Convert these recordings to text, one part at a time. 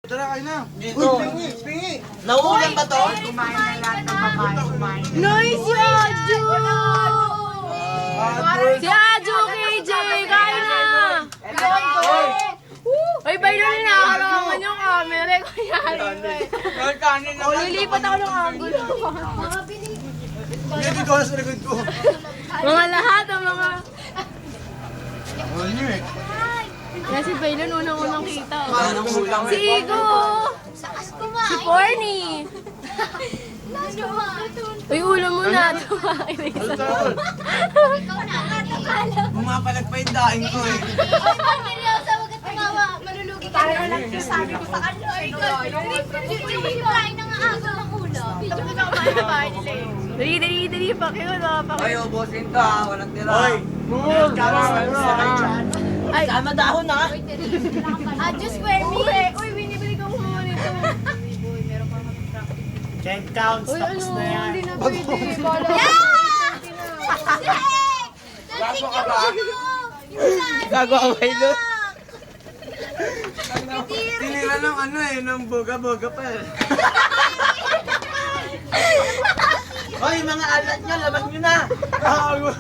Tara, kain na. Dito. Nauulan ba to? Kumain na lahat ng babae, kumain. Nice, si Aju! Si Aju, KJ! Kain na! Ay, bayo na nakakarangan yung camera. Kunyari ba? Lilipat ako ng angulo. Hindi, dito ka sa likod ko. Mga lahat ang mga... Ano nyo eh? Kasi Bailon unang-unang kita. Anong ulam Si Igo! Si Porny! Uy, ulam mo na. Bumapalag pa yung daing ko eh. Parang lang sabi ko sa kanya, ay, video mo si Brian na nga agaw ng ulo. Video mo na kumain na bahay nila eh. Dali, pakiwala. Ay, ubusin ka. Walang tira. Hoy! Moon! Ay, Sama dahon ha. Just square me. uy, binibili ko muna nito. Can't count, Uy, stocks ano, na yan. hindi na pwede. Bala. Gago ka ba? Gago ka ba ilo? Tinira ng ano eh, ng boga-boga pa eh. Hoy, mga alat nyo, labas nyo na! Gago!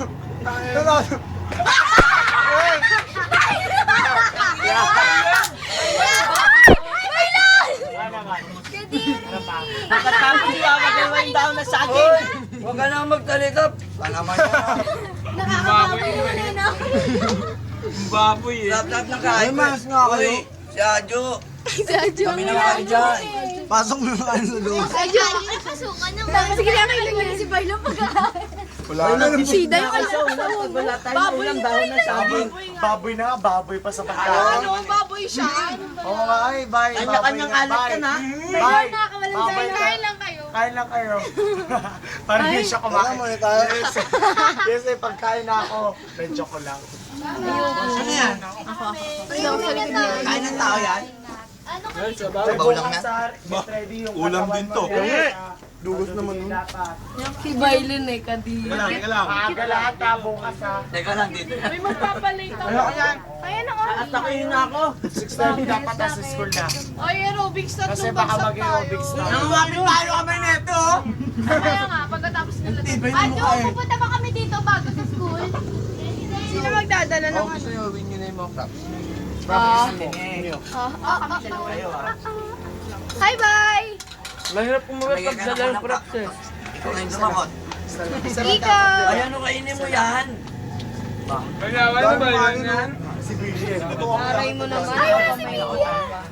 Tara! Nakatapos yung magawin daw na sa akin! Huwag ka nang magtalikap! Panaman yan ha! Nakakababoy naman na ako. Baboy eh! Lahat na kain! May mas nga kayo. Si Adjo! Si Aju Kami ang na kain dyan! Pasok mo na kain sa loob. Aju, napasukan ng Sige lang, kailangan si Bailon pagkakain. Wala na. Sida yung Wala tayong ulam dahon na saging! Baboy na, baboy pa sa pagkain. ang baboy siya? Oo nga ay, bye. Kanya-kanyang alat ka na! Bye. Nakakawalang Babay ka. kain lang kayo. Kain lang kayo. Parang hindi siya kumain. Yes, pagkain na ako, medyo ko lang. Ano yan? Kain ng tao yan? Ano ka? Sabaw lang yan? Ulam din to. Dugos naman nun. Si Bailon eh, kadiri. Aga lahat ha, bukas ha. Teka lang dito. May magpapalate ako. Ayoko yan. Ayan ako. Atakin na ako! 6:30 dapat nasa school na. Ay, aerobics na Kasi baka mag-aerobics na. Nangungapit tayo kami neto oh! Kaya nga, pagkatapos nila. Aju, pupunta pa kami dito bago sa school. Sino magdadala ng ano? nyo, win nyo na yung mga props. Hi, bye! Mahirap kumuha pag dala ng props eh. Ikaw na yung dumakot. Ikaw! Ay ano kainin mo yan? Wala ba yan? Si Billy. Aray mo naman.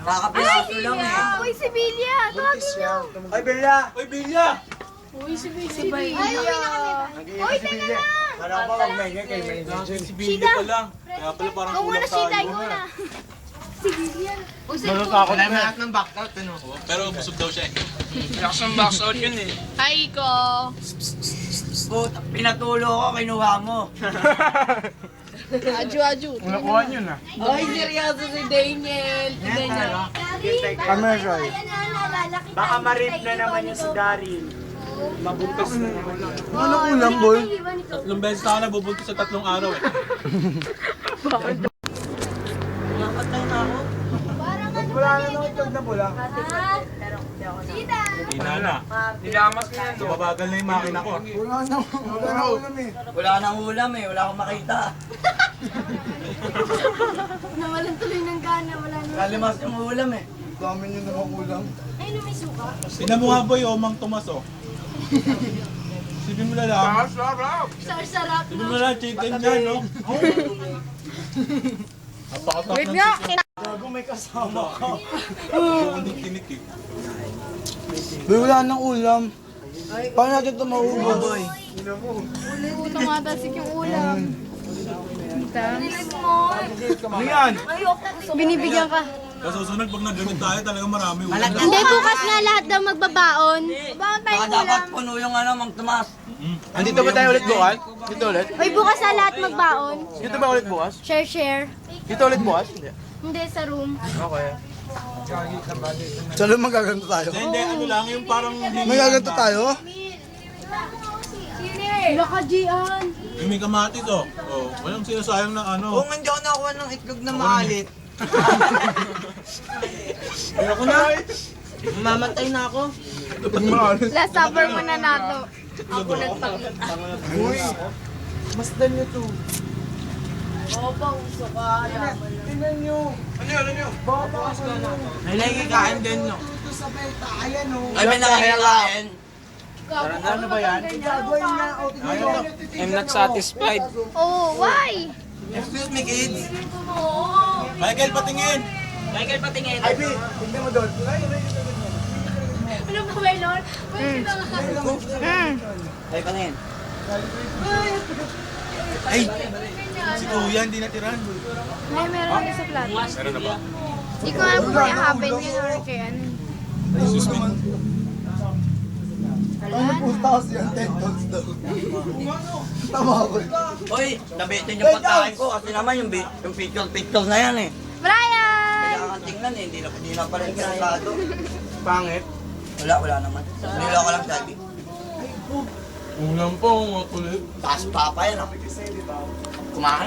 Nakakapiraso lang eh. Uy, si Bilya! Tawagin mo! Ay, Bella! Uy, Bella! Uy, si Bilya! Uy, teka na! Parang ako mag-maingay kay Maynard. Si Shida! Kaya pala parang Ikaw muna, Shida, ikaw muna. Si Bilya. Natatakot na. Lahat ng back-out ano. Pero busog daw siya eh. Hi, ko! Puta, pinatulo ko, kinuha mo. Aju. Nakuha nyo na. Ay, seryoso si Daniel. Si Daniel. Kameroy. Lalaki Baka ma-rape na naman yung si Daryl. Mabuntos na naman. Ano ulam, boy? Tatlong beses na ako nabubuntis sa 3 araw eh. Nakatay na ako. Wala na nung itlog na pula. Shida! Hina na. Nilamas na yan. Babagal na yung makina ko. Wala na ulam eh. Wala nang ulam eh, wala akong makita. Nawalan tuloy ng gana, wala na. Kalimas yung ulam eh. Dami nyo namang ulam. Ay, may suka. Tingnan mo nga boy, oh, Mang Tomas oh. Sipin mo na lang. Sarap Sipin mo na lang, chicken yan, no? Napakasarap ng chicken. Gago may kasama ka. Hindi tinik eh. Boy, wala nang ulam. Paano natin ito maubos? Boy. Tumatasik yung ulam. Ano yan? Binibigyan ka. Sa susunod, pag nag-ganit tayo, talaga marami ulam. Hindi, bukas nga lahat daw magbabaon. Baon Baka tayong dapat ulam. puno yung ano, Mang Tomas. Andito ba tayo ulit bukas? Dito ulit? Uy, bukas na lahat magbaon. Dito ba ulit bukas? Share. Dito ulit bukas? Hindi. Hindi, sa room. Okay. Saan magaganto tayo? Hindi, ano lang, yung parang Magaganto tayo? Sila ka, Gian. yung may kamatis oh. Oh, walang sinasayang na ano. Kung hindi ako nakuha ng itlog na maalit, Ayoko na. Mamatay na ako. Last supper mo na nato. Ako nagpag... Uy, masdan nyo to. Opa, uso ka. Tingnan nyo. Ano nyo? Baba ako nyo. May nakikikain din, no? Dito sa beta, ayan o. Ay, may nakikikain. Ano ba yan? Gagawin na. O, tingnan nyo. I'm not satisfied. Oh, why? Excuse me, kids. Michael, patingin! Michael, patingin. Ivy, tingnan mo doon. Ano ba ba, Lord? Pwede na nga. Ay, patingin. Ay! Si Kuya, hindi natiran. Ay, meron na sa plato. Meron na ba? Hindi ko alam kung may happen yun or kay ano. Jesus me. Ano pusta kasi yung 10 tons daw. Tama ako. Hoy, nabitin yung pagkain ko kasi naman yung picture na yan eh. Brian! Kailangan tingnan eh, hindi na pala interesado. Pangit. Wala naman. Niloko lang sabi. Ulam po, mga kulit. Taas papa yan ah. Kumain.